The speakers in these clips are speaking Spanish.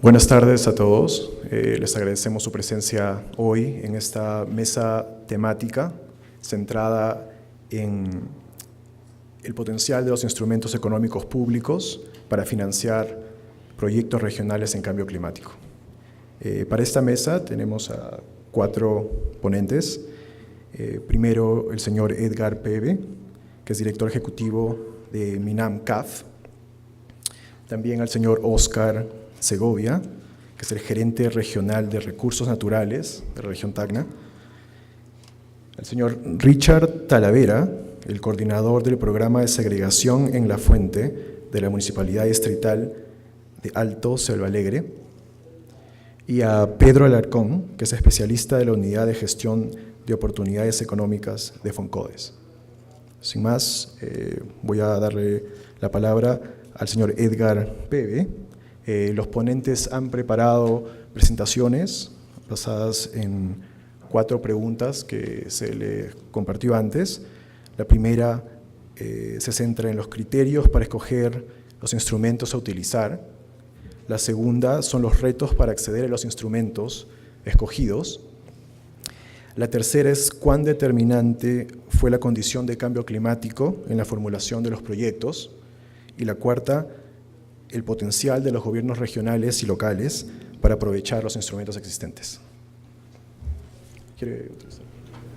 Buenas tardes a todos. Les agradecemos su presencia hoy en esta mesa temática centrada en el potencial de los instrumentos económicos públicos para financiar proyectos regionales en cambio climático. Para esta mesa tenemos a 4 ponentes. Primero, el señor Edgar Pebe, que es director ejecutivo de MINAM-CAF. También al señor Oscar Segovia, que es el gerente regional de recursos naturales de la región Tacna. Al señor Richard Talavera, el coordinador del programa de segregación en La Fuente de la Municipalidad Distrital de Alto Selva Alegre. Y a Pedro Alarcón, que es especialista de la Unidad de Gestión de Oportunidades Económicas de Foncodes. Sin más, voy a darle la palabra al señor Edgar Pebe. Los ponentes han preparado presentaciones basadas en 4 preguntas que se le compartió antes. La primera se centra en los criterios para escoger los instrumentos a utilizar. La segunda son los retos para acceder a los instrumentos escogidos. La tercera es cuán determinante fue la condición de cambio climático en la formulación de los proyectos. Y la cuarta, el potencial de los gobiernos regionales y locales para aprovechar los instrumentos existentes. ¿Quiere utilizar?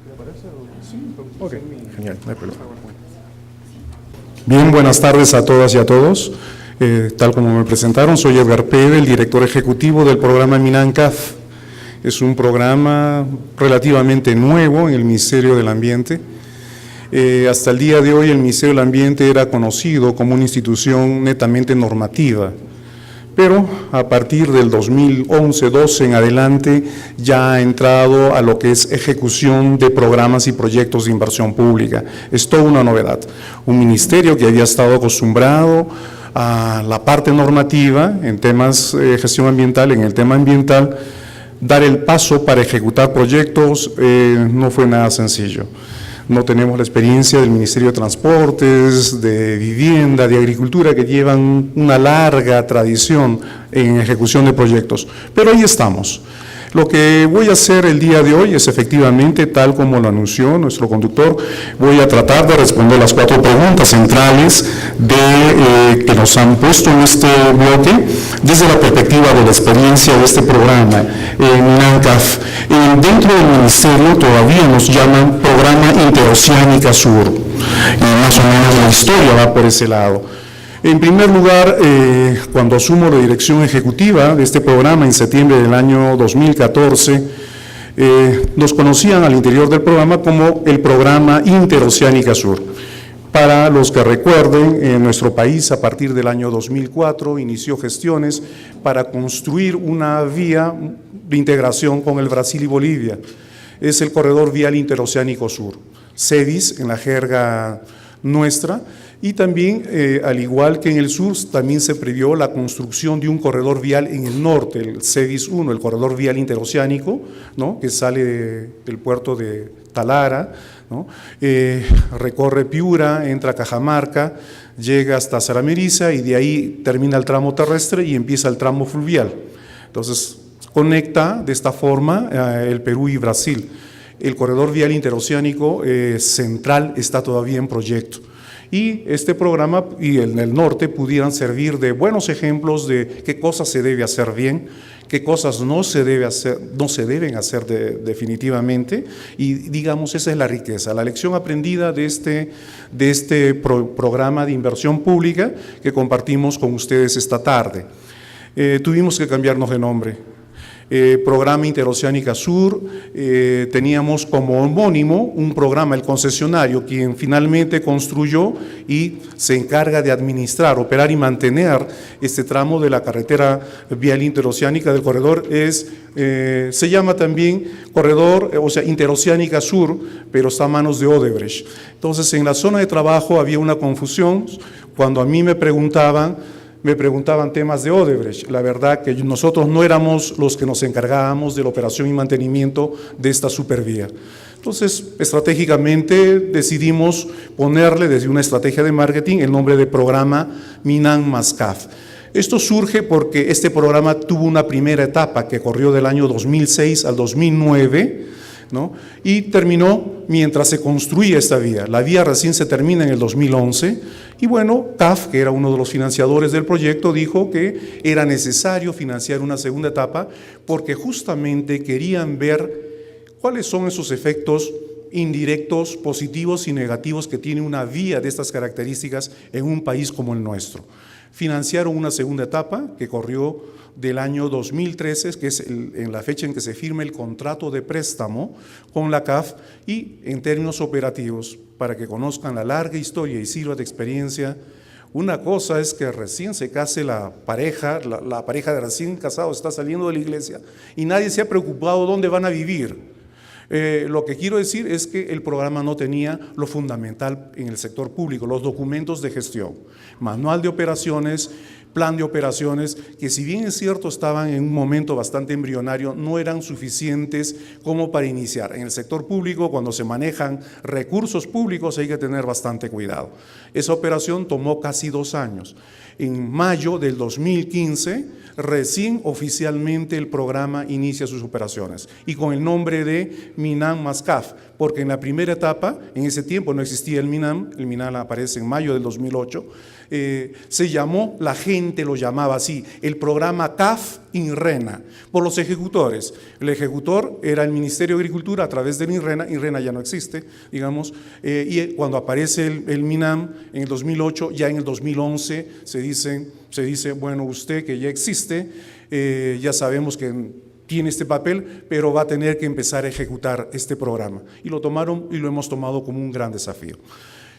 ¿Quiere aparecer? Sí, ok, genial, no hay problema. Bien, buenas tardes a todas y a todos. Tal como me presentaron, soy Edgar Pebe, el director ejecutivo del programa MINAM-CAF. Es un programa relativamente nuevo en el Ministerio del Ambiente. Hasta el día de hoy el Ministerio del Ambiente era conocido como una institución netamente normativa, pero a partir del 2011-12 en adelante ya ha entrado a lo que es ejecución de programas y proyectos de inversión pública. Es toda una novedad. Un ministerio que había estado acostumbrado a la parte normativa en temas de gestión ambiental, en el tema ambiental, dar el paso para ejecutar proyectos no fue nada sencillo. No tenemos la experiencia del Ministerio de Transportes, de Vivienda, de Agricultura, que llevan una larga tradición en ejecución de proyectos. Pero ahí estamos. Lo que voy a hacer el día de hoy es efectivamente, tal como lo anunció nuestro conductor, voy a tratar de responder las 4 preguntas centrales que nos han puesto en este bloque desde la perspectiva de la experiencia de este programa en MINAM-CAF. Dentro del Ministerio todavía nos llaman Programa Interoceánica Sur, y más o menos la historia va por ese lado. En primer lugar, cuando asumo la dirección ejecutiva de este programa en septiembre del año 2014, nos conocían al interior del programa como el Programa Interoceánica Sur. Para los que recuerden, en nuestro país a partir del año 2004 inició gestiones para construir una vía de integración con el Brasil y Bolivia. Es el Corredor Vial Interoceánico Sur, CEVIS en la jerga nuestra. Y también, al igual que en el sur, también se previó la construcción de un corredor vial en el norte, el CEVIS 1, el corredor vial interoceánico, ¿no?, que sale del puerto de Talara, ¿no?, recorre Piura, entra a Cajamarca, llega hasta Sarameriza y de ahí termina el tramo terrestre y empieza el tramo fluvial. Entonces, conecta de esta forma el Perú y Brasil. El corredor vial interoceánico central está todavía en proyecto. Y este programa y en el norte pudieran servir de buenos ejemplos de qué cosas se debe hacer bien, qué cosas no se deben hacer definitivamente, y digamos esa es la riqueza, la lección aprendida de este programa de inversión pública que compartimos con ustedes esta tarde. Tuvimos que cambiarnos de nombre. Programa Interoceánica Sur, teníamos como homónimo un programa, el concesionario, quien finalmente construyó y se encarga de administrar, operar y mantener este tramo de la carretera vial interoceánica del corredor, se llama también Corredor, Interoceánica Sur, pero está a manos de Odebrecht. Entonces, en la zona de trabajo había una confusión. Cuando a mí me preguntaban temas de Odebrecht. La verdad que nosotros no éramos los que nos encargábamos de la operación y mantenimiento de esta supervía. Entonces, estratégicamente decidimos ponerle desde una estrategia de marketing el nombre de programa MINAM+CAF. Esto surge porque este programa tuvo una primera etapa que corrió del año 2006 al 2009, ¿no? Y terminó mientras se construía esta vía. La vía recién se termina en el 2011 y bueno, CAF, que era uno de los financiadores del proyecto, dijo que era necesario financiar una segunda etapa porque justamente querían ver cuáles son esos efectos indirectos, positivos y negativos que tiene una vía de estas características en un país como el nuestro. Financiaron una segunda etapa que corrió del año 2013, que es en la fecha en que se firma el contrato de préstamo con la CAF, y en términos operativos, para que conozcan la larga historia y sirva de experiencia. Una cosa es que recién se case la pareja de recién casados está saliendo de la iglesia y nadie se ha preocupado dónde van a vivir. Lo que quiero decir es que el programa no tenía lo fundamental en el sector público, los documentos de gestión, manual de operaciones, plan de operaciones, que si bien es cierto estaban en un momento bastante embrionario, no eran suficientes como para iniciar. En el sector público, cuando se manejan recursos públicos, hay que tener bastante cuidado. Esa operación tomó casi 2 años. En mayo del 2015, recién oficialmente el programa inicia sus operaciones y con el nombre de MINAM más CAF, porque en la primera etapa, en ese tiempo no existía el MINAM aparece en mayo del 2008, se llamó, la gente lo llamaba así, el programa CAF INRENA, por los ejecutores. El ejecutor era el Ministerio de Agricultura a través del INRENA ya no existe, digamos, y cuando aparece el MINAM en el 2008, ya en el 2011 se dice, bueno, usted que ya existe, ya sabemos que tiene este papel, pero va a tener que empezar a ejecutar este programa. Y lo tomaron y lo hemos tomado como un gran desafío.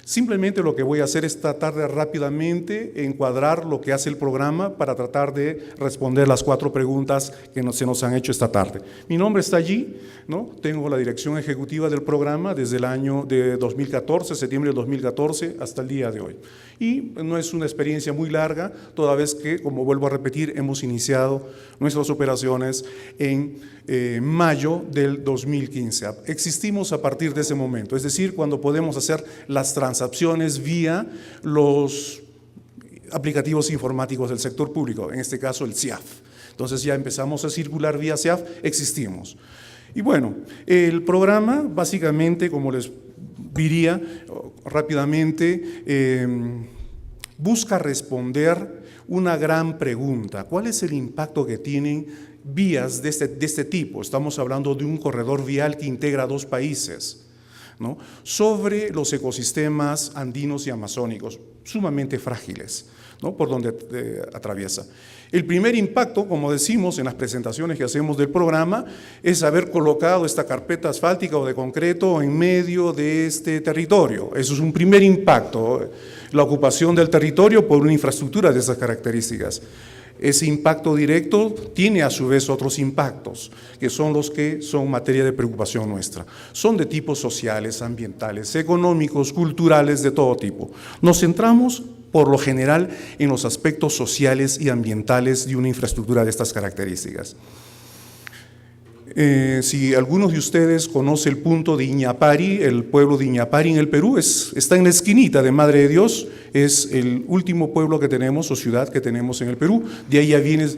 Simplemente lo que voy a hacer es tratar de rápidamente encuadrar lo que hace el programa para tratar de responder las 4 preguntas que se nos han hecho esta tarde. Mi nombre está allí, ¿no? Tengo la dirección ejecutiva del programa desde el año de 2014, septiembre del 2014, hasta el día de hoy. Y no es una experiencia muy larga, toda vez que, como vuelvo a repetir, hemos iniciado nuestras operaciones en mayo del 2015. Existimos a partir de ese momento, es decir, cuando podemos hacer las transacciones vía los aplicativos informáticos del sector público, en este caso el CIAF. Entonces ya empezamos a circular vía CIAF, existimos. Y bueno, el programa básicamente, como les diría rápidamente, busca responder una gran pregunta: ¿cuál es el impacto que tienen vías de este tipo? Estamos hablando de un corredor vial que integra 2 países, ¿no?, sobre los ecosistemas andinos y amazónicos, sumamente frágiles, ¿no?, por donde atraviesa. El primer impacto, como decimos en las presentaciones que hacemos del programa, es haber colocado esta carpeta asfáltica o de concreto en medio de este territorio. Eso es un primer impacto, la ocupación del territorio por una infraestructura de esas características. Ese impacto directo tiene a su vez otros impactos, que son los que son materia de preocupación nuestra. Son de tipos sociales, ambientales, económicos, culturales, de todo tipo. Nos centramos por lo general en los aspectos sociales y ambientales de una infraestructura de estas características. Si algunos de ustedes conocen el punto de Iñapari, el pueblo de Iñapari en el Perú, está en la esquinita de Madre de Dios, es el último pueblo que tenemos o ciudad que tenemos en el Perú. De ahí ya viene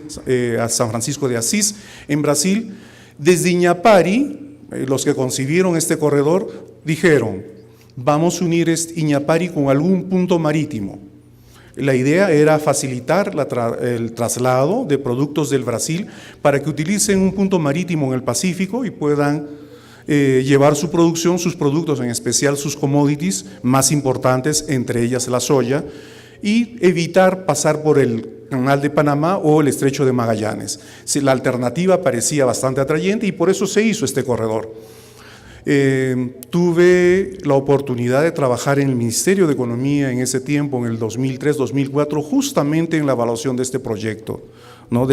a San Francisco de Asís, en Brasil. Desde Iñapari, los que concibieron este corredor dijeron: vamos a unir Iñapari con algún punto marítimo. La idea era facilitar el traslado de productos del Brasil para que utilicen un punto marítimo en el Pacífico y puedan llevar su producción, sus productos, en especial sus commodities más importantes, entre ellas la soya, y evitar pasar por el Canal de Panamá o el Estrecho de Magallanes. La alternativa parecía bastante atrayente y por eso se hizo este corredor. Tuve la oportunidad de trabajar en el Ministerio de Economía en ese tiempo, en el 2003-2004, justamente en la evaluación de este proyecto, ¿no?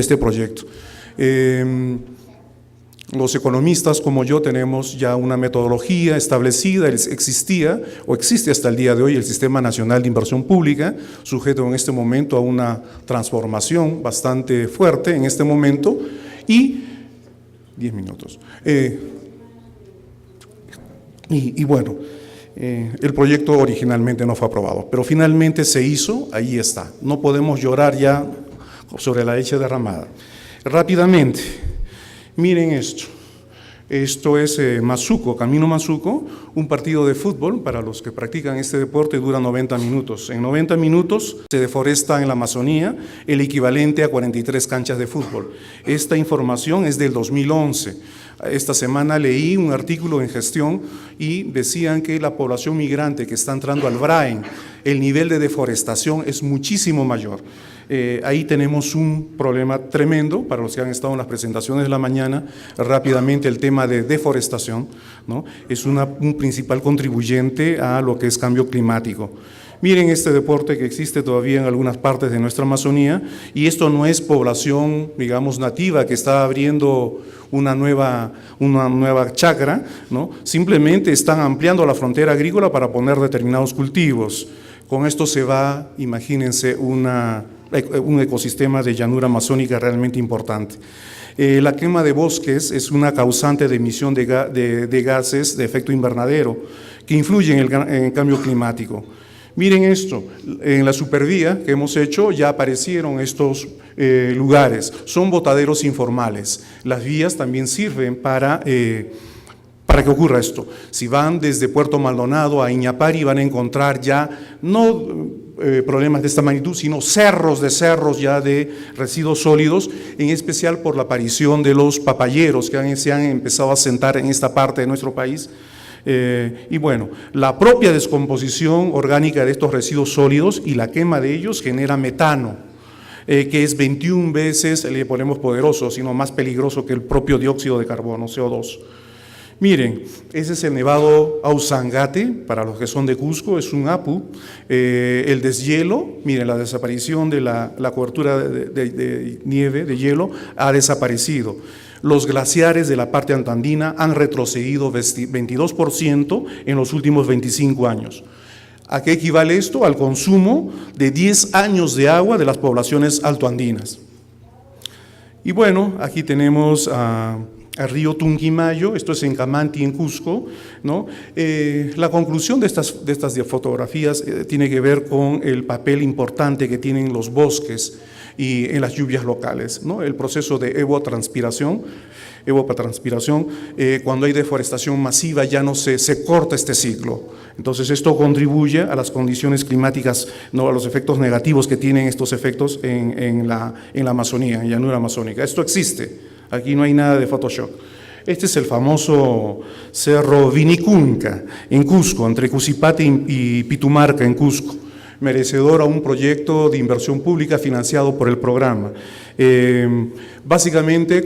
Los economistas como yo tenemos ya una metodología establecida, existía o existe hasta el día de hoy el Sistema Nacional de Inversión Pública, sujeto en este momento a una transformación bastante fuerte en este momento, y 10 minutos. Y bueno, el proyecto originalmente no fue aprobado, pero finalmente se hizo, ahí está. No podemos llorar ya sobre la leche derramada. Rápidamente, miren esto. Esto es Mazuco, Camino Mazuco, un partido de fútbol para los que practican este deporte dura 90 minutos. En 90 minutos se deforesta en la Amazonía el equivalente a 43 canchas de fútbol. Esta información es del 2011. Esta semana leí un artículo en Gestión y decían que la población migrante que está entrando al Braen, el nivel de deforestación es muchísimo mayor. Ahí tenemos un problema tremendo para los que han estado en las presentaciones de la mañana. Rápidamente, el tema de deforestación, ¿no? Es un principal contribuyente a lo que es cambio climático. Miren este deporte que existe todavía en algunas partes de nuestra Amazonía, y esto no es población, digamos, nativa que está abriendo una nueva chacra, ¿no? Simplemente están ampliando la frontera agrícola para poner determinados cultivos. Con esto se va, imagínense, un ecosistema de llanura amazónica realmente importante. La quema de bosques es una causante de emisión de gases de efecto invernadero que influyen en el cambio climático. Miren esto, en la supervía que hemos hecho ya aparecieron estos lugares, son botaderos informales. Las vías también sirven para que ocurra esto. Si van desde Puerto Maldonado a Iñapari van a encontrar ya no problemas de esta magnitud, sino cerros ya de residuos sólidos, en especial por la aparición de los papayeros que se han empezado a asentar en esta parte de nuestro país. Y bueno, la propia descomposición orgánica de estos residuos sólidos y la quema de ellos genera metano, que es 21 veces, le ponemos poderoso, sino más peligroso que el propio dióxido de carbono, CO2. Miren, ese es el nevado Ausangate, para los que son de Cusco, es un apu. El deshielo, miren, la desaparición de la cobertura de nieve, de hielo, ha desaparecido. Los glaciares de la parte antandina han retrocedido 22% en los últimos 25 años. ¿A qué equivale esto? Al consumo de 10 años de agua de las poblaciones altoandinas. Y bueno, aquí tenemos al río Tunquimayo, esto es en Camanti, en Cusco, ¿no? La conclusión de estas fotografías tiene que ver con el papel importante que tienen los bosques y en las lluvias locales, ¿no? El proceso de evapotranspiración, cuando hay deforestación masiva ya no se corta este ciclo. Entonces esto contribuye a las condiciones climáticas, ¿no? A los efectos negativos que tienen estos efectos en la Amazonía, en llanura amazónica. Esto existe, aquí no hay nada de Photoshop. Este es el famoso Cerro Vinicunca en Cusco, entre Cusipate y Pitumarca en Cusco, merecedor a un proyecto de inversión pública financiado por el programa. Básicamente,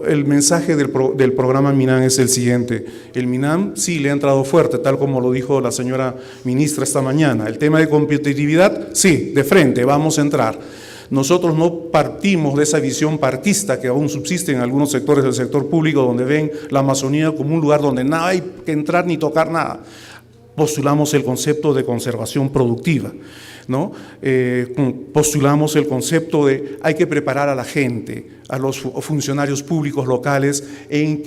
el mensaje del programa MINAM es el siguiente: el MINAM sí le ha entrado fuerte, tal como lo dijo la señora ministra esta mañana. El tema de competitividad, sí, de frente, vamos a entrar. Nosotros no partimos de esa visión parquista que aún subsiste en algunos sectores del sector público, donde ven la Amazonía como un lugar donde no hay que entrar ni tocar nada. Postulamos el concepto de conservación productiva, ¿no? Postulamos el concepto de hay que preparar a la gente, a los funcionarios públicos locales en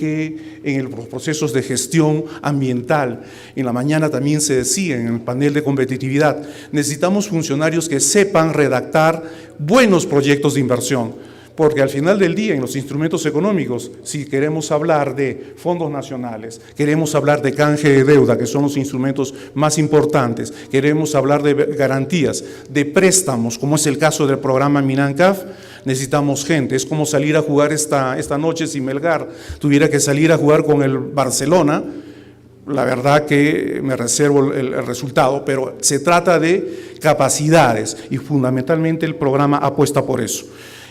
los procesos de gestión ambiental. En la mañana también se decía en el panel de competitividad, necesitamos funcionarios que sepan redactar buenos proyectos de inversión. Porque al final del día, en los instrumentos económicos, si queremos hablar de fondos nacionales, queremos hablar de canje de deuda, que son los instrumentos más importantes, queremos hablar de garantías, de préstamos, como es el caso del programa MINANCAF, necesitamos gente. Es como salir a jugar esta noche si Melgar tuviera que salir a jugar con el Barcelona. La verdad que me reservo el resultado, pero se trata de capacidades y fundamentalmente el programa apuesta por eso.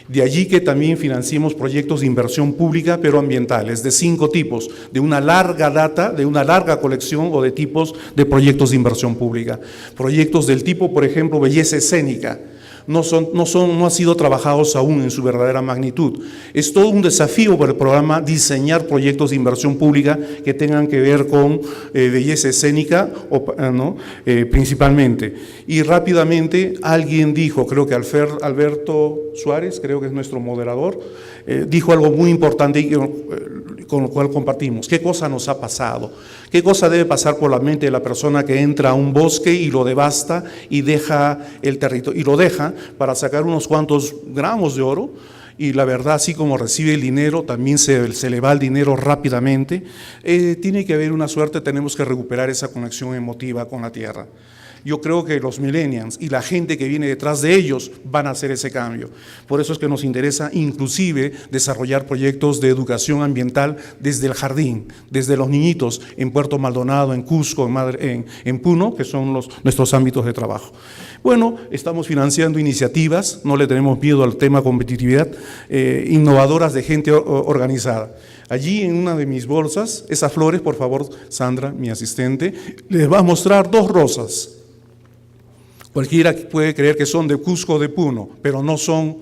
De allí que también financiemos proyectos de inversión pública, pero ambientales, de 5 tipos, de una larga data, de una larga colección o de tipos de proyectos de inversión pública. Proyectos del tipo, por ejemplo, belleza escénica, no han sido trabajados aún en su verdadera magnitud. Es todo un desafío para el programa diseñar proyectos de inversión pública que tengan que ver con belleza escénica, principalmente. Y rápidamente alguien dijo, creo que Alberto Suárez, creo que es nuestro moderador, dijo algo muy importante y con lo cual compartimos. ¿Qué cosa nos ha pasado? ¿Qué cosa debe pasar por la mente de la persona que entra a un bosque y lo devasta y deja el territorio, y lo deja minera para sacar unos cuantos gramos de oro, y la verdad, así como recibe el dinero, también se le va el dinero rápidamente. Tiene que haber una suerte, tenemos que recuperar esa conexión emotiva con la tierra. Yo creo que los millennials y la gente que viene detrás de ellos van a hacer ese cambio. Por eso es que nos interesa inclusive desarrollar proyectos de educación ambiental desde el jardín, desde los niñitos en Puerto Maldonado, en Cusco, en Puno, que son nuestros ámbitos de trabajo. Bueno, estamos financiando iniciativas, no le tenemos miedo al tema competitividad, innovadoras de gente organizada. Allí en una de mis bolsas, esas flores, por favor, Sandra, mi asistente, les va a mostrar 2 rosas. Cualquiera puede creer que son de Cusco o de Puno, pero no son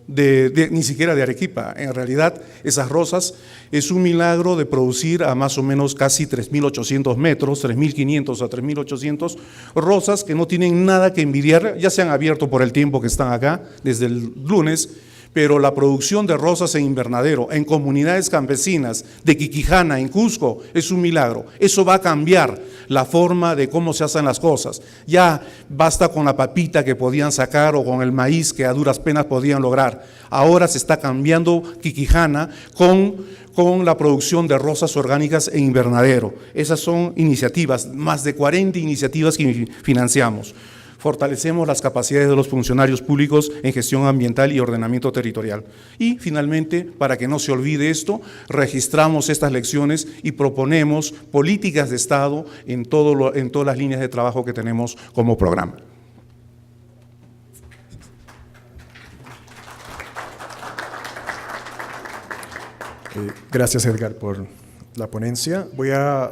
ni siquiera de Arequipa. En realidad, esas rosas es un milagro de producir a más o menos casi 3.800 metros, 3.500 a 3.800 rosas que no tienen nada que envidiar, ya se han abierto por el tiempo que están acá, desde el lunes, pero la producción de rosas en invernadero, en comunidades campesinas de Quiquijana, en Cusco, es un milagro. Eso va a cambiar la forma de cómo se hacen las cosas. Ya basta con la papita que podían sacar o con el maíz que a duras penas podían lograr. Ahora se está cambiando Quiquijana con la producción de rosas orgánicas en invernadero. Esas son iniciativas, más de 40 iniciativas que financiamos. Fortalecemos las capacidades de los funcionarios públicos en gestión ambiental y ordenamiento territorial. Y finalmente, para que no se olvide esto, registramos estas lecciones y proponemos políticas de Estado en todas las líneas de trabajo que tenemos como programa. Gracias, Edgar, por la ponencia. Voy a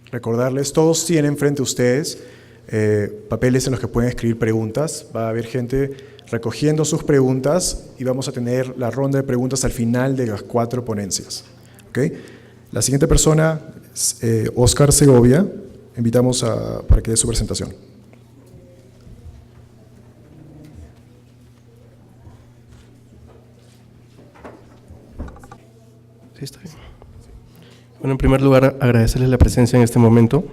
recordarles, todos tienen frente a ustedes papeles en los que pueden escribir preguntas. Va a haber gente recogiendo sus preguntas y vamos a tener la ronda de preguntas al final de las 4 ponencias. ¿Okay? La siguiente persona es Óscar Segovia. Invitamos para que dé su presentación. Sí, está bien. Bueno, en primer lugar, agradecerles la presencia en este momento.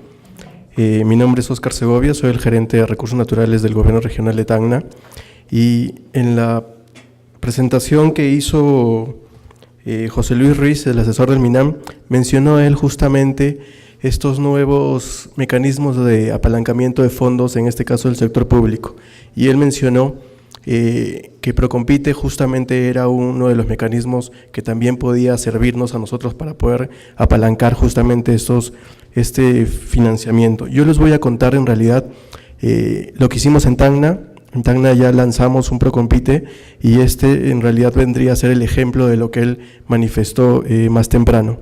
Mi nombre es Óscar Segovia, soy el gerente de Recursos Naturales del Gobierno Regional de Tacna, y en la presentación que hizo José Luis Ruiz, el asesor del MINAM, mencionó él justamente estos nuevos mecanismos de apalancamiento de fondos, en este caso del sector público, y él mencionó que Procompite justamente era uno de los mecanismos que también podía servirnos a nosotros para poder apalancar justamente este financiamiento. Yo les voy a contar en realidad lo que hicimos en Tacna. En Tacna ya lanzamos un Procompite y en realidad vendría a ser el ejemplo de lo que él manifestó más temprano.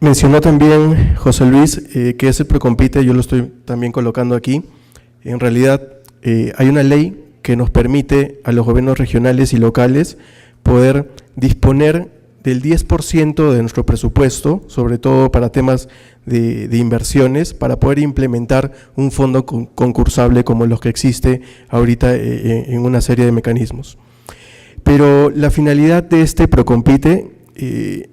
Mencionó también José Luis que ese Procompite, yo lo estoy también colocando aquí. En realidad hay una ley que nos permite a los gobiernos regionales y locales poder disponer del 10% de nuestro presupuesto, sobre todo para temas de inversiones, para poder implementar un fondo concursable como los que existe ahorita en una serie de mecanismos. Pero la finalidad de este Procompite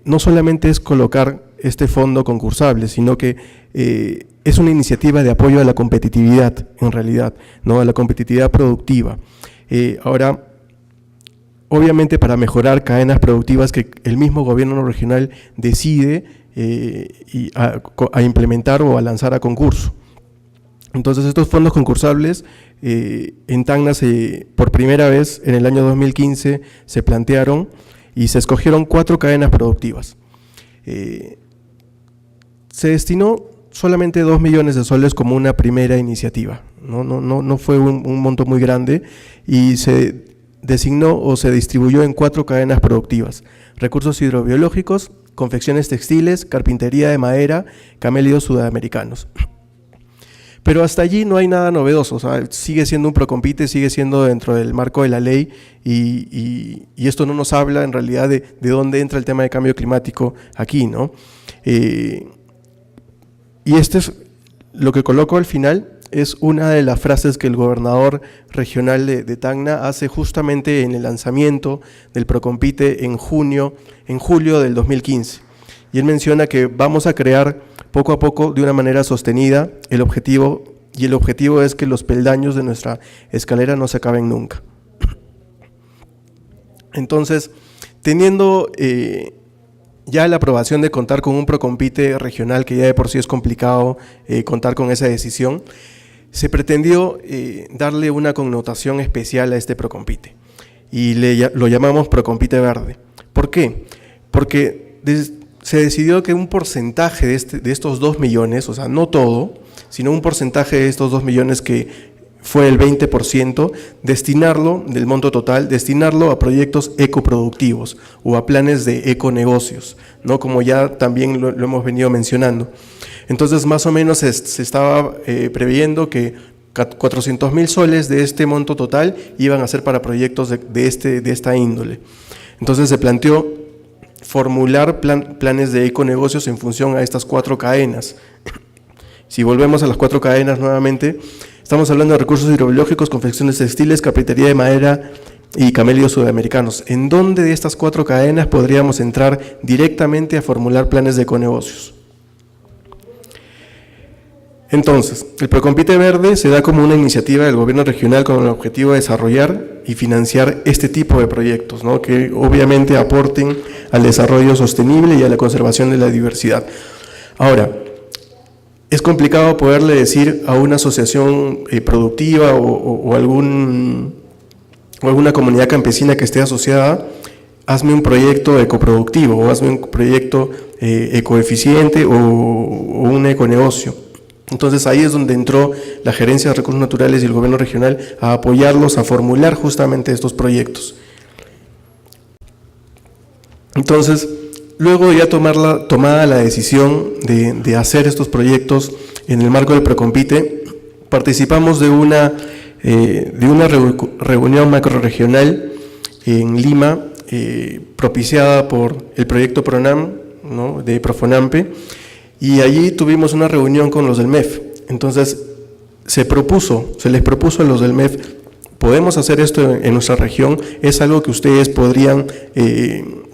no solamente es colocar este fondo concursable, sino que es una iniciativa de apoyo a la competitividad, en realidad, ¿no? A la competitividad productiva. Ahora, obviamente para mejorar cadenas productivas que el mismo gobierno regional decide a implementar o a lanzar a concurso. Entonces estos fondos concursables en Tacna por primera vez en el año 2015 se plantearon y se escogieron 4 cadenas productivas. Se destinó solamente 2 millones de soles como una primera iniciativa, no fue un monto muy grande, y se designó o se distribuyó en 4 cadenas productivas: recursos hidrobiológicos, confecciones textiles, carpintería de madera, camélidos sudamericanos. Pero hasta allí no hay nada novedoso, o sea, sigue siendo un Procompite, sigue siendo dentro del marco de la ley, y esto no nos habla en realidad de dónde entra el tema de cambio climático aquí, ¿no? Y este es lo que coloco al final, es una de las frases que el gobernador regional de Tacna hace justamente en el lanzamiento del Procompite en julio del 2015. Y él menciona que vamos a crear poco a poco, de una manera sostenida, el objetivo es que los peldaños de nuestra escalera no se acaben nunca. Entonces, teniendo ya la aprobación de contar con un Procompite regional, que ya de por sí es complicado contar con esa decisión, se pretendió darle una connotación especial a este Procompite y lo llamamos Procompite Verde. ¿Por qué? Porque se decidió que un porcentaje de estos 2 millones, o sea, no todo, sino un porcentaje de estos 2 millones que fue el 20%, destinarlo, del monto total, destinarlo a proyectos ecoproductivos o a planes de econegocios, ¿no? Como ya también lo hemos venido mencionando. Entonces, más o menos se estaba previendo que 400.000 soles de este monto total iban a ser para proyectos de esta índole. Entonces, se planteó formular planes de econegocios en función a estas 4 cadenas. Si volvemos a las 4 cadenas nuevamente, estamos hablando de recursos hidrobiológicos, confecciones textiles, carpintería de madera y camélidos sudamericanos. ¿En dónde de estas 4 cadenas podríamos entrar directamente a formular planes de econegocios? Entonces, el Procompite Verde se da como una iniciativa del gobierno regional con el objetivo de desarrollar y financiar este tipo de proyectos, ¿no? Que obviamente aporten al desarrollo sostenible y a la conservación de la diversidad. Ahora, es complicado poderle decir a una asociación productiva o alguna comunidad campesina que esté asociada, hazme un proyecto ecoproductivo o hazme un proyecto ecoeficiente o un econegocio. Entonces ahí es donde entró la Gerencia de Recursos Naturales y el Gobierno Regional a apoyarlos a formular justamente estos proyectos. Entonces, luego ya tomada la decisión de hacer estos proyectos en el marco del Procompite, participamos de una reunión macrorregional en Lima, propiciada por el proyecto PRONAM, ¿no? De Profonampe, y allí tuvimos una reunión con los del MEF. Entonces se les propuso a los del MEF, podemos hacer esto en nuestra región, es algo que ustedes podrían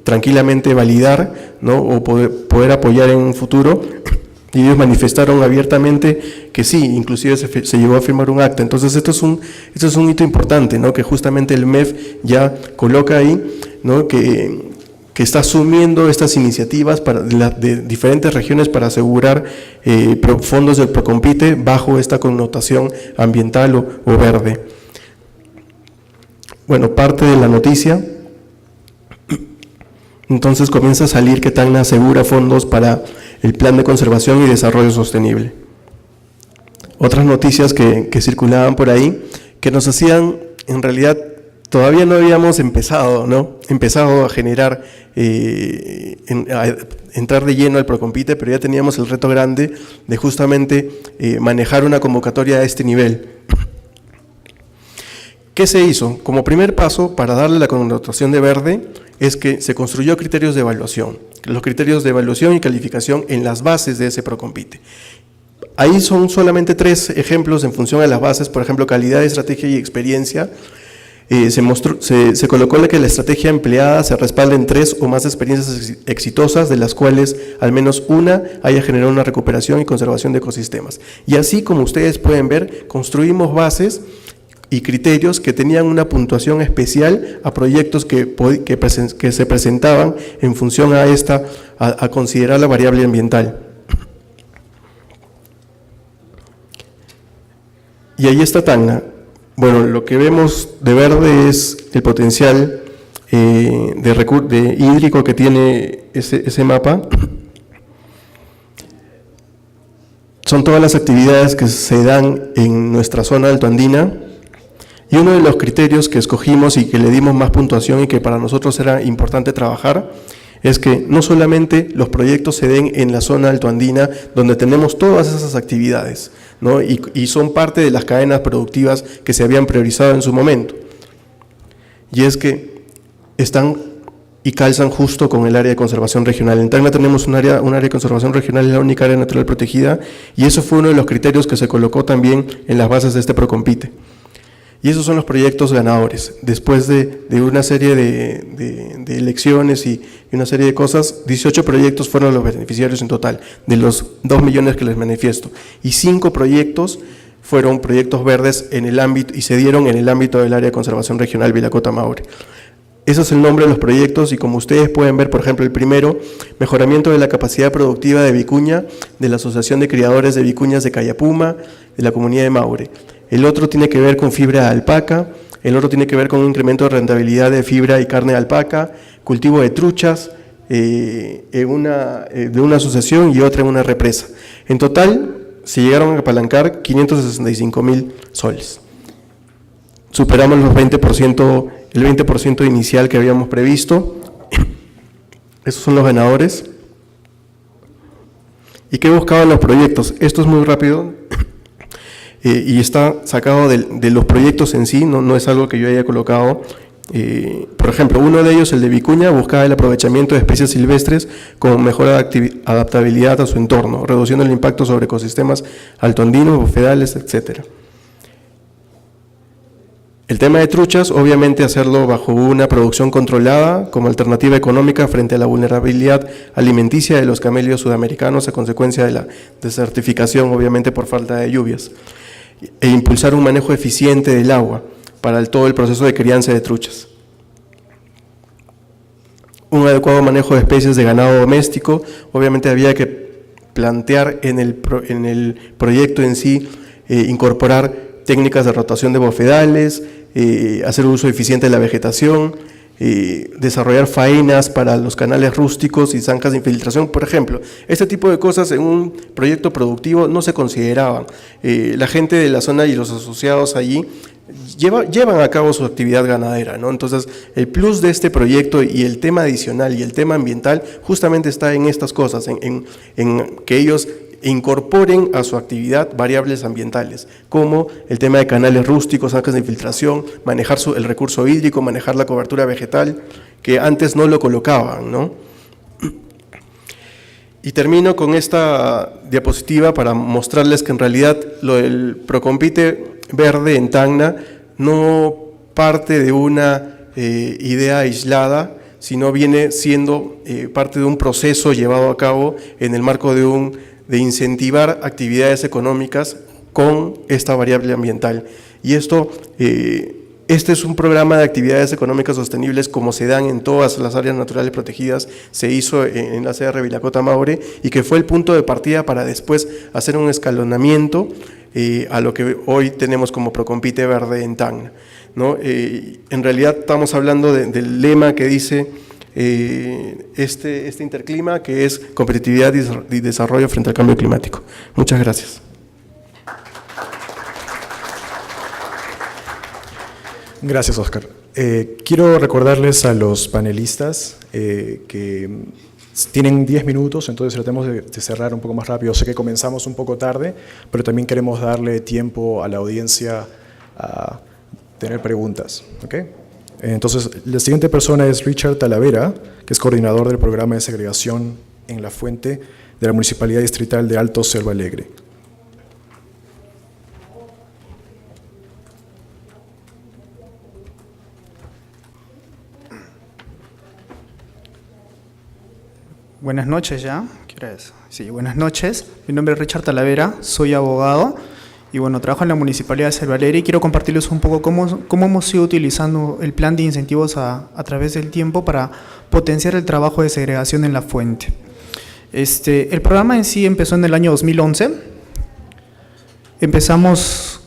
tranquilamente validar, ¿no? O poder apoyar en un futuro. Y ellos manifestaron abiertamente que sí, inclusive se llegó a firmar un acta. Entonces esto es un hito importante, ¿no? Que justamente el MEF ya coloca ahí, ¿no? que está asumiendo estas iniciativas de diferentes regiones para asegurar fondos del Procompite bajo esta connotación ambiental o verde. Bueno, parte de la noticia, entonces comienza a salir que Tacna asegura fondos para el Plan de Conservación y Desarrollo Sostenible. Otras noticias que circulaban por ahí, que nos hacían, en realidad, todavía no habíamos empezado a generar, a entrar de lleno al Procompite, pero ya teníamos el reto grande de justamente manejar una convocatoria a este nivel. ¿Qué se hizo? Como primer paso, para darle la connotación de verde, es que se construyó criterios de evaluación, los criterios de evaluación y calificación en las bases de ese Procompite. Ahí son solamente 3 ejemplos en función a las bases, por ejemplo, calidad, estrategia y experiencia. Se colocó que la estrategia empleada se respalda en 3 o más experiencias exitosas, de las cuales al menos una haya generado una recuperación y conservación de ecosistemas. Y así, como ustedes pueden ver, construimos bases y criterios que tenían una puntuación especial a proyectos que se presentaban en función a considerar la variable ambiental. Y ahí está Tacna. Bueno, lo que vemos de verde es el potencial de hídrico que tiene ese mapa. Son todas las actividades que se dan en nuestra zona altoandina, y uno de los criterios que escogimos y que le dimos más puntuación y que para nosotros era importante trabajar es que no solamente los proyectos se den en la zona altoandina, donde tenemos todas esas actividades, ¿no? y son parte de las cadenas productivas que se habían priorizado en su momento, y es que están y calzan justo con el área de conservación regional. En Tacna tenemos un área de conservación regional, es la única área natural protegida, y eso fue uno de los criterios que se colocó también en las bases de este Procompite. Y esos son los proyectos ganadores. Después de una serie de elecciones y una serie de cosas, 18 proyectos fueron los beneficiarios en total, de los 2 millones que les manifiesto. Y 5 proyectos fueron proyectos verdes en el ámbito, y se dieron en el ámbito del área de conservación regional Vilacota-Maure. Ese es el nombre de los proyectos, y como ustedes pueden ver, por ejemplo, el primero, mejoramiento de la capacidad productiva de vicuña de la Asociación de Criadores de Vicuñas de Cayapuma, de la comunidad de Maure. El otro tiene que ver con fibra de alpaca, el otro tiene que ver con un incremento de rentabilidad de fibra y carne de alpaca, cultivo de truchas, de una asociación y otra en una represa. En total, se llegaron a apalancar 565,000 soles. Superamos los 20%, el 20% inicial que habíamos previsto. Esos son los ganadores. ¿Y qué buscaban los proyectos? Esto es muy rápido. Y está sacado de los proyectos en sí, no es algo que yo haya colocado. Por ejemplo, uno de ellos, el de vicuña, buscaba el aprovechamiento de especies silvestres con mejor adaptabilidad a su entorno, reduciendo el impacto sobre ecosistemas altoandinos, bofedales, etc. El tema de truchas, obviamente hacerlo bajo una producción controlada como alternativa económica frente a la vulnerabilidad alimenticia de los camelios sudamericanos a consecuencia de la desertificación, obviamente por falta de lluvias, e impulsar un manejo eficiente del agua para todo el proceso de crianza de truchas. Un adecuado manejo de especies de ganado doméstico, obviamente había que plantear en el proyecto en sí, incorporar técnicas de rotación de bofedales, hacer uso eficiente de la vegetación, desarrollar faenas para los canales rústicos y zanjas de infiltración, por ejemplo. Este tipo de cosas en un proyecto productivo no se consideraban. La gente de la zona y los asociados allí llevan a cabo su actividad ganadera, ¿no? Entonces, el plus de este proyecto y el tema adicional y el tema ambiental justamente está en estas cosas, en que ellos incorporen a su actividad variables ambientales, como el tema de canales rústicos, zanjas de infiltración, manejar el recurso hídrico, manejar la cobertura vegetal, que antes no lo colocaban, ¿no? Y termino con esta diapositiva para mostrarles que en realidad lo del Procompite Verde en Tacna no parte de una idea aislada, sino viene siendo parte de un proceso llevado a cabo en el marco de incentivar actividades económicas con esta variable ambiental. Y este es un programa de actividades económicas sostenibles como se dan en todas las áreas naturales protegidas, se hizo en la CR Vilacota-Maure y que fue el punto de partida para después hacer un escalonamiento a lo que hoy tenemos como Procompite Verde en Tacna, ¿no? En realidad estamos hablando del lema que dice este interclima, que es competitividad y desarrollo frente al cambio climático. Muchas gracias. Gracias, Oscar. Quiero recordarles a los panelistas que tienen 10 minutos, entonces tratemos de cerrar un poco más rápido. Sé que comenzamos un poco tarde, pero también queremos darle tiempo a la audiencia a tener preguntas, ¿ok? Entonces, la siguiente persona es Richard Talavera, que es coordinador del programa de segregación en La Fuente de la Municipalidad Distrital de Alto Selva Alegre. Buenas noches ya. ¿Qué hora es? Sí, buenas noches. Mi nombre es Richard Talavera, soy abogado y bueno, trabajo en la Municipalidad de Selva Alegre y quiero compartirles un poco cómo hemos ido utilizando el plan de incentivos a través del tiempo para potenciar el trabajo de segregación en La Fuente. El programa en sí empezó en el año 2011. Empezamos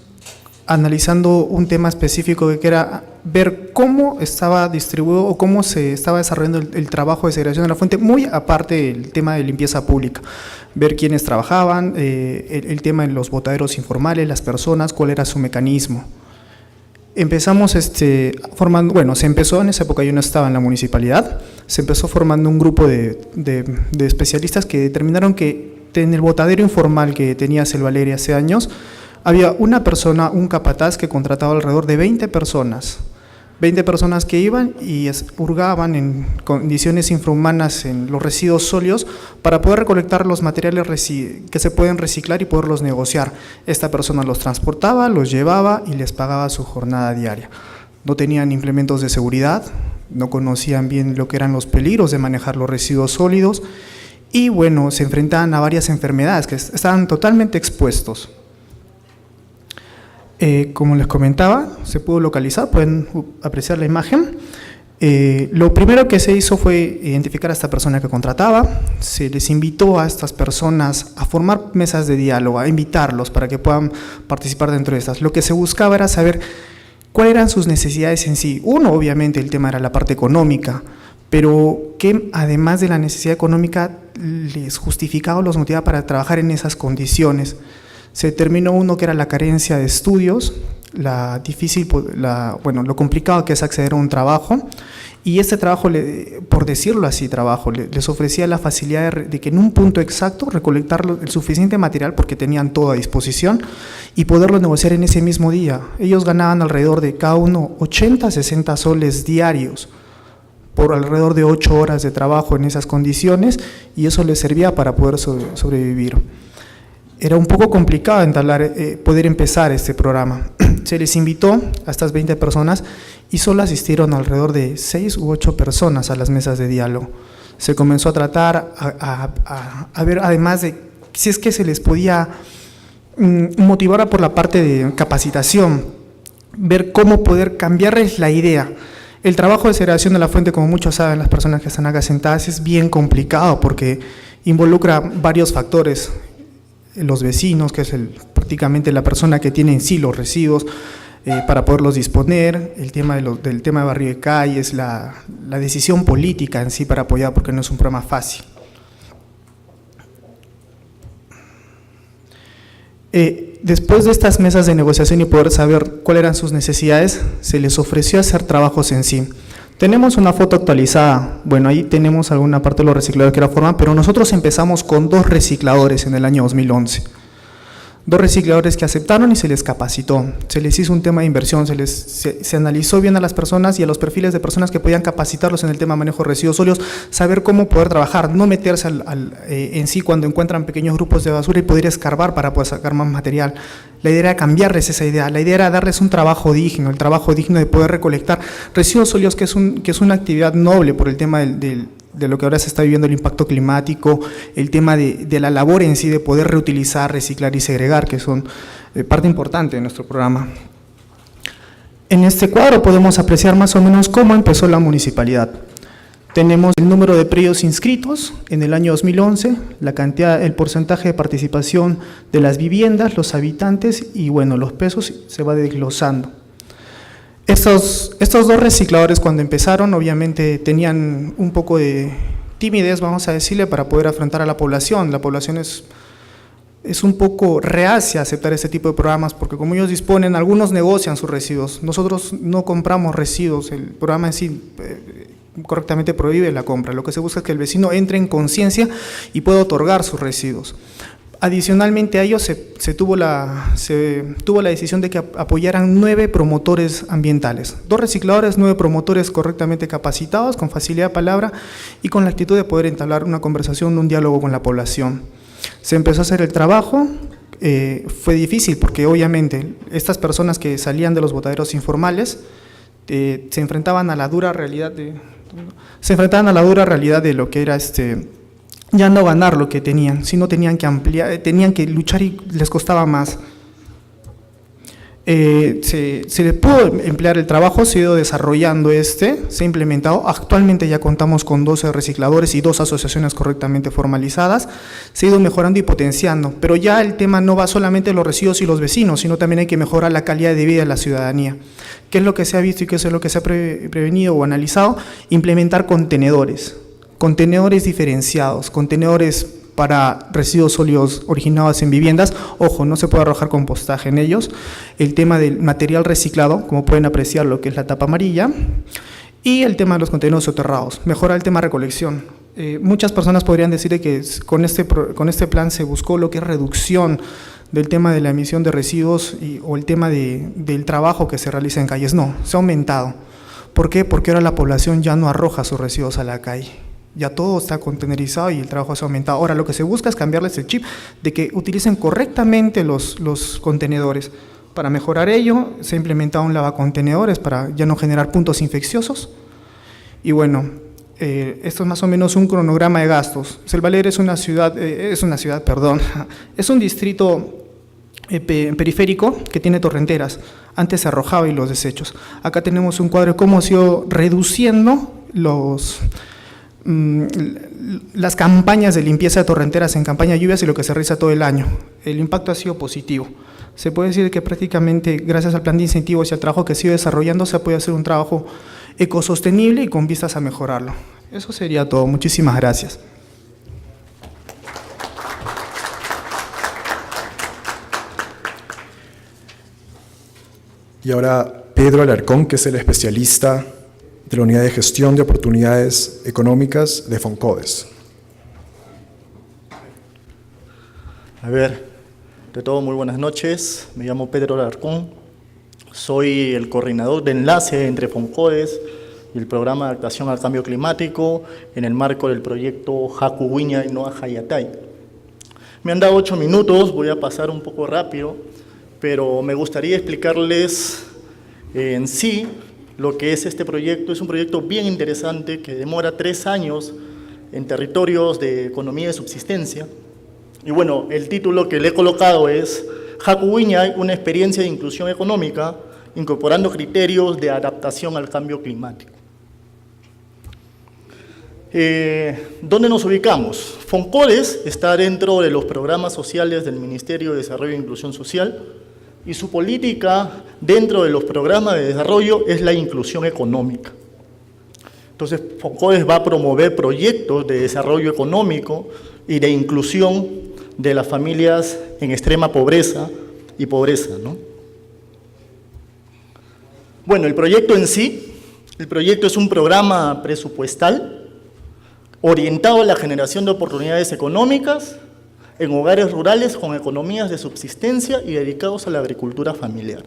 analizando un tema específico que era ver cómo estaba distribuido o cómo se estaba desarrollando el trabajo de segregación en La Fuente, muy aparte del tema de limpieza pública, ver quiénes trabajaban, el tema de los botaderos informales, las personas, cuál era su mecanismo. Empezamos formando, bueno, se empezó en esa época, yo no estaba en la municipalidad, se empezó formando un grupo de especialistas que determinaron que en el botadero informal que tenía Selva Alegre hace años, había una persona, un capataz que contrataba alrededor de 20 personas 20 personas que iban y hurgaban en condiciones infrahumanas en los residuos sólidos para poder recolectar los materiales que se pueden reciclar y poderlos negociar. Esta persona los transportaba, los llevaba y les pagaba su jornada diaria. No tenían implementos de seguridad, no conocían bien lo que eran los peligros de manejar los residuos sólidos y bueno, se enfrentaban a varias enfermedades que estaban totalmente expuestos. Como les comentaba, se pudo localizar, pueden apreciar la imagen. Lo primero que se hizo fue identificar a esta persona que contrataba, se les invitó a estas personas a formar mesas de diálogo, a invitarlos para que puedan participar dentro de estas. Lo que se buscaba era saber cuáles eran sus necesidades en sí. Uno, obviamente, el tema era la parte económica, pero que además de la necesidad económica les justificaba o los motivaba para trabajar en esas condiciones. Se determinó uno que era la carencia de estudios, lo complicado que es acceder a un trabajo, y este trabajo, por decirlo así, les ofrecía la facilidad de que en un punto exacto recolectar el suficiente material porque tenían todo a disposición y poderlo negociar en ese mismo día. Ellos ganaban alrededor de cada uno 80, 60 soles diarios por alrededor de 8 horas de trabajo en esas condiciones y eso les servía para poder sobrevivir. Era un poco complicado poder empezar este programa. Se les invitó a estas 20 personas y solo asistieron alrededor de 6 u 8 personas a las mesas de diálogo. Se comenzó a tratar, a ver además de si es que se les podía motivar por la parte de capacitación, ver cómo poder cambiarles la idea. El trabajo de segregación de la fuente, como muchos saben, las personas que están acá sentadas, es bien complicado porque involucra varios factores. Los vecinos, que es prácticamente la persona que tiene en sí los residuos para poderlos disponer, el tema del tema de barrio de calles, la decisión política en sí para apoyar, porque no es un programa fácil. Después de estas mesas de negociación y poder saber cuáles eran sus necesidades, se les ofreció hacer trabajos en sí. Tenemos una foto actualizada, bueno, ahí tenemos alguna parte de los recicladores que la forman, pero nosotros empezamos con 2 recicladores en el año 2011. 2 recicladores que aceptaron y se les capacitó, se les hizo un tema de inversión, se analizó bien a las personas y a los perfiles de personas que podían capacitarlos en el tema de manejo de residuos sólidos, saber cómo poder trabajar, no meterse en sí cuando encuentran pequeños grupos de basura y poder escarbar para poder sacar más material. La idea era cambiarles esa idea, la idea era darles un trabajo digno, el trabajo digno de poder recolectar residuos sólidos, que es una actividad noble por el tema de lo que ahora se está viviendo, el impacto climático, el tema de la labor en sí, de poder reutilizar, reciclar y segregar, que son parte importante de nuestro programa. En este cuadro podemos apreciar más o menos cómo empezó la municipalidad. Tenemos el número de predios inscritos en el año 2011, la cantidad, el porcentaje de participación de las viviendas, los habitantes y bueno, los pesos se va desglosando. Estos 2 recicladores cuando empezaron obviamente tenían un poco de timidez, vamos a decirle, para poder afrontar a la población. La población es un poco reacia a aceptar este tipo de programas porque como ellos disponen, algunos negocian sus residuos. Nosotros no compramos residuos, el programa en sí correctamente prohíbe la compra. Lo que se busca es que el vecino entre en conciencia y pueda otorgar sus residuos. Adicionalmente a ello se tuvo la decisión de que apoyaran 9 promotores ambientales, 2 recicladores, 9 promotores correctamente capacitados, con facilidad de palabra y con la actitud de poder entablar una conversación, un diálogo con la población. Se empezó a hacer el trabajo, fue difícil porque obviamente estas personas que salían de los botaderos informales se enfrentaban a la dura realidad de lo que era ya no ganar lo que tenían, sino tenían que ampliar, tenían que luchar y les costaba más. Se le pudo emplear el trabajo, se ha ido desarrollando se ha implementado. Actualmente ya contamos con 12 recicladores y 2 asociaciones correctamente formalizadas. Se ha ido mejorando y potenciando, pero ya el tema no va solamente de los residuos y los vecinos, sino también hay que mejorar la calidad de vida de la ciudadanía. ¿Qué es lo que se ha visto y qué es lo que se ha prevenido o analizado? Implementar contenedores diferenciados, contenedores para residuos sólidos originados en viviendas. Ojo, no se puede arrojar compostaje en ellos. El tema del material reciclado, como pueden apreciar lo que es la tapa amarilla, y el tema de los contenedores soterrados. Mejora el tema de recolección. Muchas personas podrían decir que con este plan se buscó lo que es reducción del tema de la emisión de residuos o el tema del trabajo que se realiza en calles. No, se ha aumentado. ¿Por qué? Porque ahora la población ya no arroja sus residuos a la calle. Ya todo está contenerizado y el trabajo se ha aumentado. Ahora lo que se busca es cambiarles el chip de que utilicen correctamente los contenedores. Para mejorar ello, se ha implementado un lavacontenedores para ya no generar puntos infecciosos. Y bueno, esto es más o menos un cronograma de gastos. Selvaler es un distrito periférico que tiene torrenteras. Antes se arrojaba y los desechos. Acá tenemos un cuadro de cómo se ha ido reduciendo las campañas de limpieza de torrenteras en campaña de lluvias y lo que se realiza todo el año. El impacto ha sido positivo. Se puede decir que prácticamente gracias al plan de incentivos y al trabajo que se ha ido desarrollando se puede hacer un trabajo ecosostenible y con vistas a mejorarlo. Eso sería todo. Muchísimas gracias. Y ahora Pedro Alarcón, que es el especialista de la Unidad de Gestión de Oportunidades Económicas de FONCODES. A ver, de todo, muy buenas noches. Me llamo Pedro Alarcón. Soy el coordinador de enlace entre FONCODES y el Programa de Adaptación al Cambio Climático en el marco del proyecto Hakuwiña y Noa Hayatay. Me han dado 8 minutos, voy a pasar un poco rápido, pero me gustaría explicarles en sí lo que es este proyecto. Es un proyecto bien interesante que demora 3 años en territorios de economía de subsistencia. Y bueno, el título que le he colocado es Hakuwiña, una experiencia de inclusión económica, incorporando criterios de adaptación al cambio climático. ¿Dónde nos ubicamos? FONCODES está dentro de los programas sociales del Ministerio de Desarrollo e Inclusión Social y su política dentro de los programas de desarrollo es la inclusión económica. Entonces, FONCODES va a promover proyectos de desarrollo económico y de inclusión de las familias en extrema pobreza y pobreza, ¿no? Bueno, el proyecto en sí, el proyecto es un programa presupuestal orientado a la generación de oportunidades económicas en hogares rurales con economías de subsistencia y dedicados a la agricultura familiar.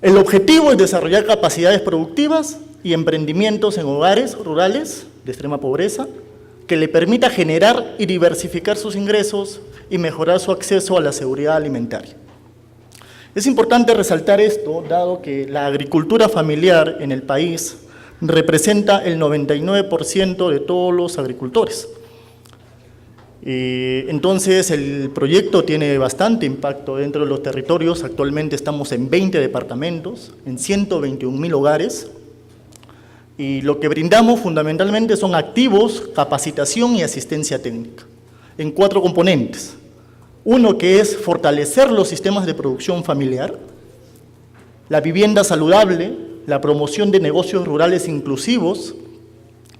El objetivo es desarrollar capacidades productivas y emprendimientos en hogares rurales de extrema pobreza que le permita generar y diversificar sus ingresos y mejorar su acceso a la seguridad alimentaria. Es importante resaltar esto, dado que la agricultura familiar en el país representa el 99% de todos los agricultores. Entonces, el proyecto tiene bastante impacto dentro de los territorios. Actualmente estamos en 20 departamentos, en 121.000 hogares, y lo que brindamos fundamentalmente son activos, capacitación y asistencia técnica, en 4 componentes. Uno que es fortalecer los sistemas de producción familiar, la vivienda saludable, la promoción de negocios rurales inclusivos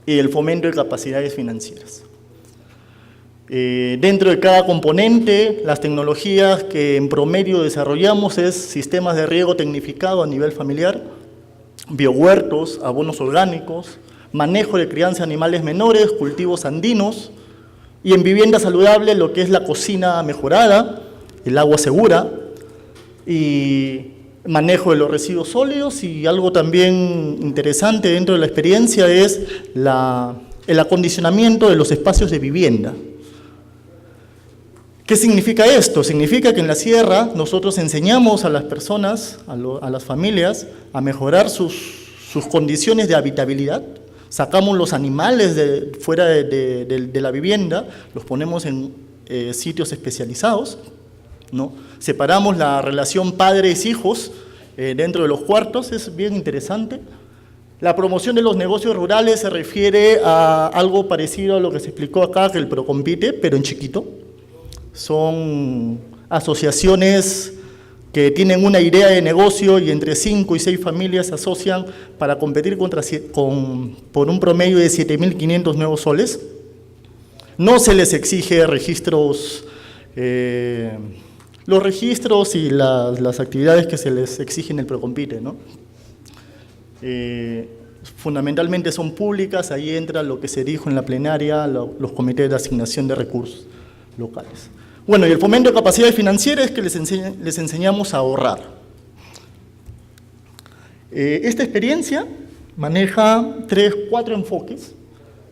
y el fomento de capacidades financieras. Dentro de cada componente, las tecnologías que en promedio desarrollamos es sistemas de riego tecnificado a nivel familiar, biohuertos, abonos orgánicos, manejo de crianza de animales menores, cultivos andinos, y en vivienda saludable lo que es la cocina mejorada, el agua segura y manejo de los residuos sólidos. Y algo también interesante dentro de la experiencia es el acondicionamiento de los espacios de vivienda. ¿Qué significa esto? Significa que en la sierra nosotros enseñamos a las personas, a las familias, a mejorar sus condiciones de habitabilidad. Sacamos los animales fuera de la vivienda, los ponemos en sitios especializados, ¿no? Separamos la relación padres-hijos dentro de los cuartos, es bien interesante. La promoción de los negocios rurales se refiere a algo parecido a lo que se explicó acá, que el Procompite, pero en chiquito. Son asociaciones que tienen una idea de negocio y entre 5 y 6 familias se asocian para competir por un promedio de 7.500 nuevos soles. No se les exige registros, los registros y las actividades que se les exigen en el Procompite, ¿no? Fundamentalmente son públicas, ahí entra lo que se dijo en la plenaria, los comités de asignación de recursos locales. Bueno, y el fomento de capacidades financieras es que les enseñamos a ahorrar. Esta experiencia maneja 3, 4 enfoques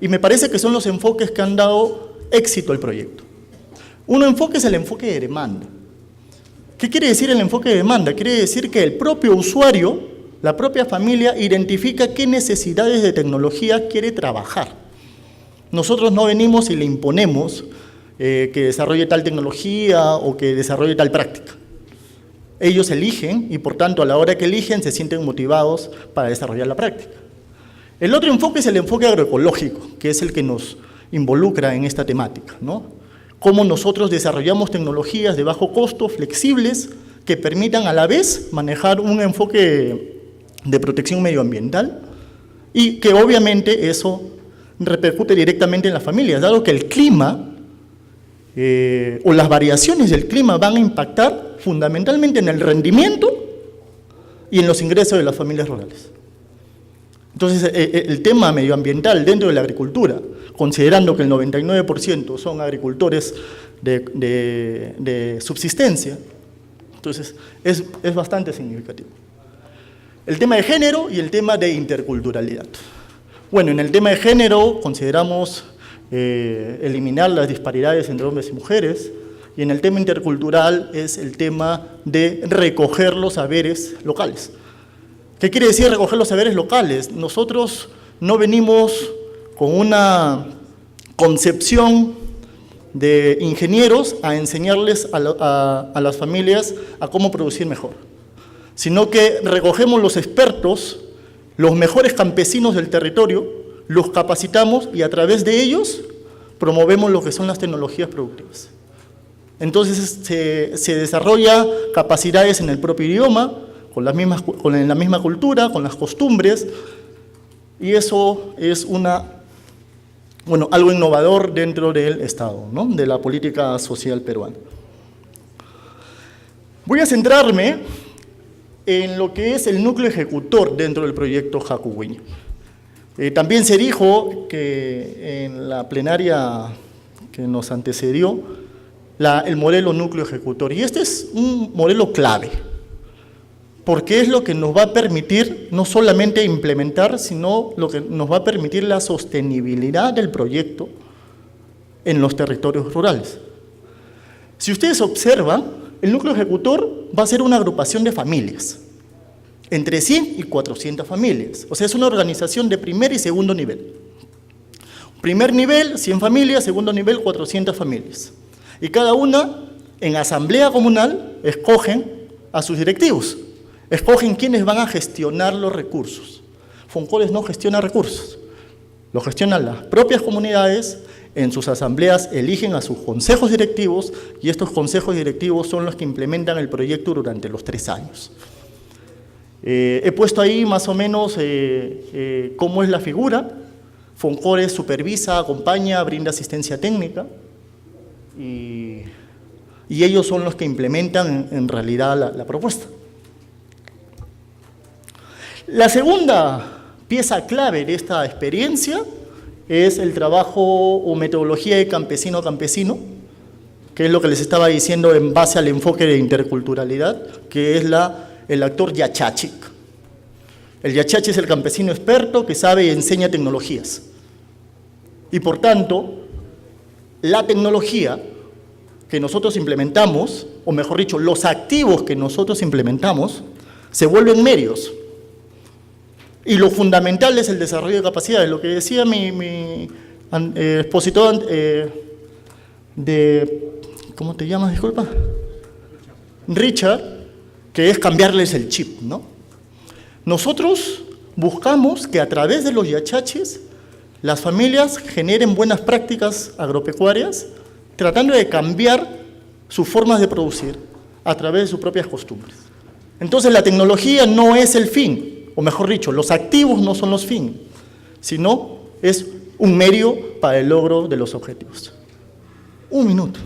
y me parece que son los enfoques que han dado éxito al proyecto. Un enfoque es el enfoque de demanda. ¿Qué quiere decir el enfoque de demanda? Quiere decir que el propio usuario, la propia familia, identifica qué necesidades de tecnología quiere trabajar. Nosotros no venimos y le imponemos que desarrolle tal tecnología o que desarrolle tal práctica. Ellos eligen y, por tanto, a la hora que eligen, se sienten motivados para desarrollar la práctica. El otro enfoque es el enfoque agroecológico, que es el que nos involucra en esta temática, ¿no? Cómo nosotros desarrollamos tecnologías de bajo costo, flexibles, que permitan a la vez manejar un enfoque de protección medioambiental y que obviamente eso repercute directamente en las familias, dado que el clima o las variaciones del clima van a impactar fundamentalmente en el rendimiento y en los ingresos de las familias rurales. Entonces, el tema medioambiental dentro de la agricultura, considerando que el 99% son agricultores de subsistencia, entonces es bastante significativo. El tema de género y el tema de interculturalidad. Bueno, en el tema de género consideramos eliminar las disparidades entre hombres y mujeres, y en el tema intercultural es el tema de recoger los saberes locales. ¿Qué quiere decir recoger los saberes locales? Nosotros no venimos con una concepción de ingenieros a enseñarles a las familias a cómo producir mejor, sino que recogemos los expertos, los mejores campesinos del territorio, los capacitamos y a través de ellos promovemos lo que son las tecnologías productivas. Entonces se desarrolla capacidades en el propio idioma, con la misma cultura, con las costumbres, y eso es algo innovador dentro del Estado, ¿no? De la política social peruana. Voy a centrarme en lo que es el núcleo ejecutor dentro del proyecto Jacuhuiño. También se dijo que en la plenaria que nos antecedió, el modelo núcleo ejecutor, y este es un modelo clave, porque es lo que nos va a permitir no solamente implementar, sino lo que nos va a permitir la sostenibilidad del proyecto en los territorios rurales. Si ustedes observan, el núcleo ejecutor va a ser una agrupación de familias, entre 100 y 400 familias, o sea, es una organización de primer y segundo nivel. Primer nivel, 100 familias, segundo nivel, 400 familias. Y cada una, en asamblea comunal, escogen a sus directivos. Escogen quiénes van a gestionar los recursos. Foncoles no gestiona recursos, lo gestionan las propias comunidades, en sus asambleas eligen a sus consejos directivos y estos consejos directivos son los que implementan el proyecto durante los 3 años. He puesto ahí más o menos cómo es la figura. Foncoles supervisa, acompaña, brinda asistencia técnica y ellos son los que implementan en realidad la propuesta. La segunda pieza clave de esta experiencia es el trabajo o metodología de campesino a campesino, que es lo que les estaba diciendo en base al enfoque de interculturalidad, que es el actor Yachachic. El Yachachi es el campesino experto que sabe y enseña tecnologías. Y por tanto, la tecnología que nosotros implementamos, o mejor dicho, los activos que nosotros implementamos, se vuelven medios. Y lo fundamental es el desarrollo de capacidades. Lo que decía mi expositor ¿cómo te llamas? Disculpa. Richard, que es cambiarles el chip, ¿no? Nosotros buscamos que a través de los yachachis las familias generen buenas prácticas agropecuarias, tratando de cambiar sus formas de producir a través de sus propias costumbres. Entonces la tecnología no es el fin, o mejor dicho, los activos no son los fines, sino es un medio para el logro de los objetivos. 1 minuto.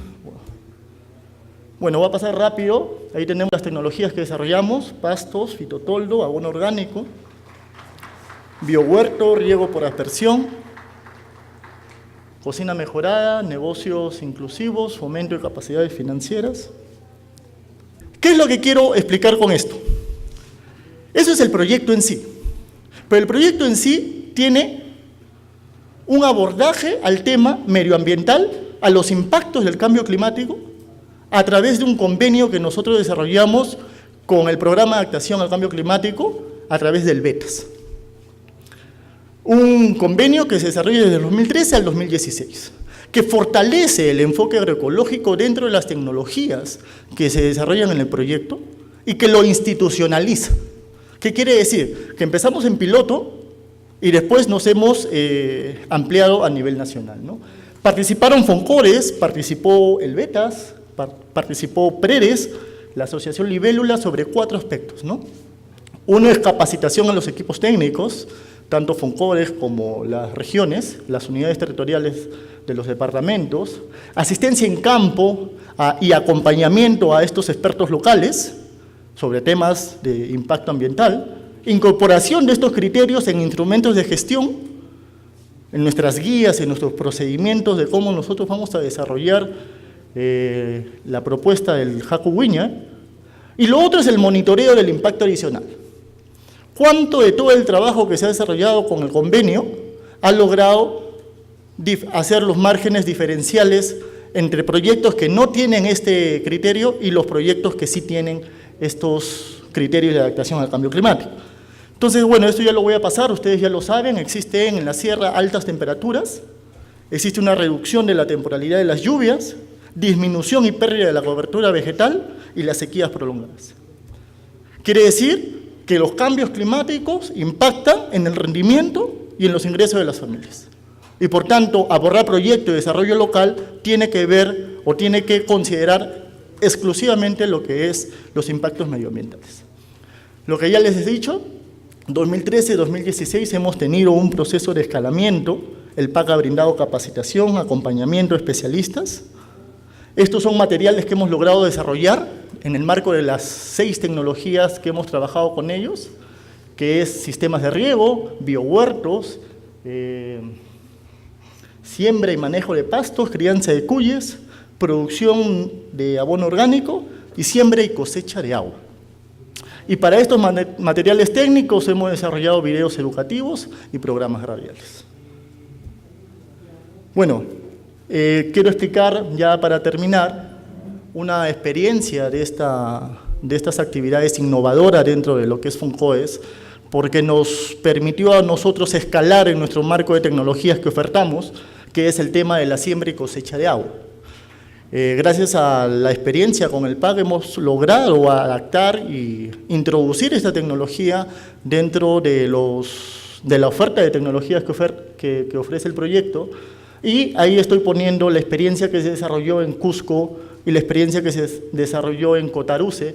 Bueno, voy a pasar rápido. Ahí tenemos las tecnologías que desarrollamos: pastos, fitotoldo, abono orgánico, biohuerto, riego por aspersión, cocina mejorada, negocios inclusivos, fomento de capacidades financieras. ¿Qué es lo que quiero explicar con esto? Eso es el proyecto en sí. Pero el proyecto en sí tiene un abordaje al tema medioambiental, a los impactos del cambio climático, a través de un convenio que nosotros desarrollamos con el Programa de Adaptación al Cambio Climático a través del BETAS. Un convenio que se desarrolla desde el 2013 al 2016, que fortalece el enfoque agroecológico dentro de las tecnologías que se desarrollan en el proyecto y que lo institucionaliza. ¿Qué quiere decir? Que empezamos en piloto y después nos hemos ampliado a nivel nacional, ¿no? Participaron FONCORES, participó el BETAS, participó PREDES, la Asociación Libélula, sobre 4 aspectos, ¿no? Uno es capacitación a los equipos técnicos, tanto FONCORES como las regiones, las unidades territoriales de los departamentos, asistencia en campo y acompañamiento a estos expertos locales sobre temas de impacto ambiental, incorporación de estos criterios en instrumentos de gestión, en nuestras guías, en nuestros procedimientos de cómo nosotros vamos a desarrollar la propuesta del Haku Wiña, y lo otro es el monitoreo del impacto adicional. ¿Cuánto de todo el trabajo que se ha desarrollado con el convenio ha logrado hacer los márgenes diferenciales entre proyectos que no tienen este criterio y los proyectos que sí tienen estos criterios de adaptación al cambio climático? Entonces, bueno, esto ya lo voy a pasar, ustedes ya lo saben, existen en la sierra altas temperaturas, existe una reducción de la temporalidad de las lluvias, disminución y pérdida de la cobertura vegetal y las sequías prolongadas. Quiere decir que los cambios climáticos impactan en el rendimiento y en los ingresos de las familias. Y por tanto, abordar proyectos de desarrollo local tiene que ver o tiene que considerar exclusivamente lo que es los impactos medioambientales. Lo que ya les he dicho, 2013-2016 hemos tenido un proceso de escalamiento, el PAC ha brindado capacitación, acompañamiento a especialistas. Estos son materiales que hemos logrado desarrollar en el marco de las 6 tecnologías que hemos trabajado con ellos, que es sistemas de riego, biohuertos, siembra y manejo de pastos, crianza de cuyes, producción de abono orgánico y siembra y cosecha de agua. Y para estos materiales técnicos hemos desarrollado videos educativos y programas radiales. Bueno, quiero explicar ya para terminar una experiencia de estas actividades innovadoras dentro de lo que es FONCOES, porque nos permitió a nosotros escalar en nuestro marco de tecnologías que ofertamos, que es el tema de la siembra y cosecha de agua. Gracias a la experiencia con el PAC hemos logrado adaptar y introducir esta tecnología dentro de la oferta de tecnologías que ofrece el proyecto, y ahí estoy poniendo la experiencia que se desarrolló en Cusco y la experiencia que se desarrolló en Cotaruce.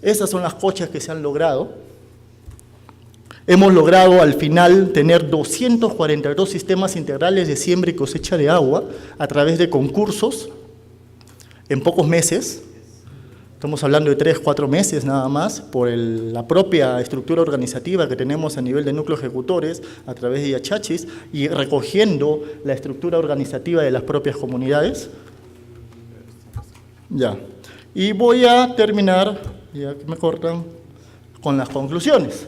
Esas son las cochas que se han logrado. Hemos logrado al final tener 242 sistemas integrales de siembra y cosecha de agua a través de concursos en pocos meses. Estamos hablando de 3-4 meses nada más, por la propia estructura organizativa que tenemos a nivel de núcleos ejecutores, a través de Yachachis, y recogiendo la estructura organizativa de las propias comunidades. Ya. Y voy a terminar, ya que me cortan, con las conclusiones.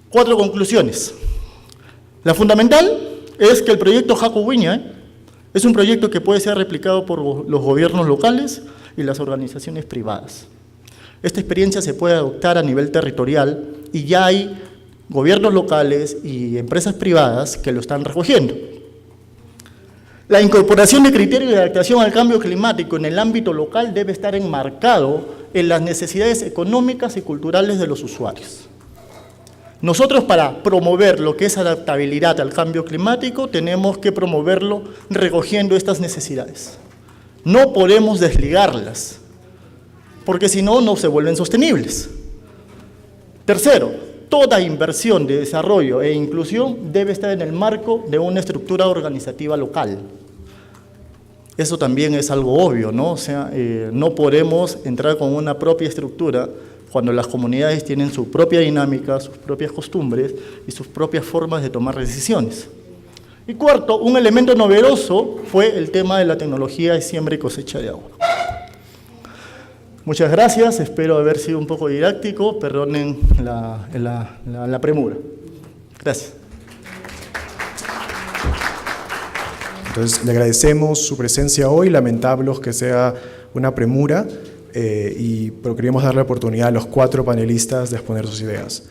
4 conclusiones. La fundamental es que el proyecto Haku Wiña es un proyecto que puede ser replicado por los gobiernos locales y las organizaciones privadas. Esta experiencia se puede adoptar a nivel territorial y ya hay gobiernos locales y empresas privadas que lo están recogiendo. La incorporación de criterios de adaptación al cambio climático en el ámbito local debe estar enmarcado en las necesidades económicas y culturales de los usuarios. Nosotros, para promover lo que es adaptabilidad al cambio climático, tenemos que promoverlo recogiendo estas necesidades. No podemos desligarlas, porque si no, no se vuelven sostenibles. Tercero, toda inversión de desarrollo e inclusión debe estar en el marco de una estructura organizativa local. Eso también es algo obvio, ¿no? O sea, no podemos entrar con una propia estructura cuando las comunidades tienen su propia dinámica, sus propias costumbres y sus propias formas de tomar decisiones. Y cuarto, un elemento novedoso fue el tema de la tecnología de siembra y cosecha de agua. Muchas gracias, espero haber sido un poco didáctico, perdonen la premura. Gracias. Entonces, le agradecemos su presencia hoy, lamentamos que sea una premura, pero queríamos darle la oportunidad a los 4 panelistas de exponer sus ideas.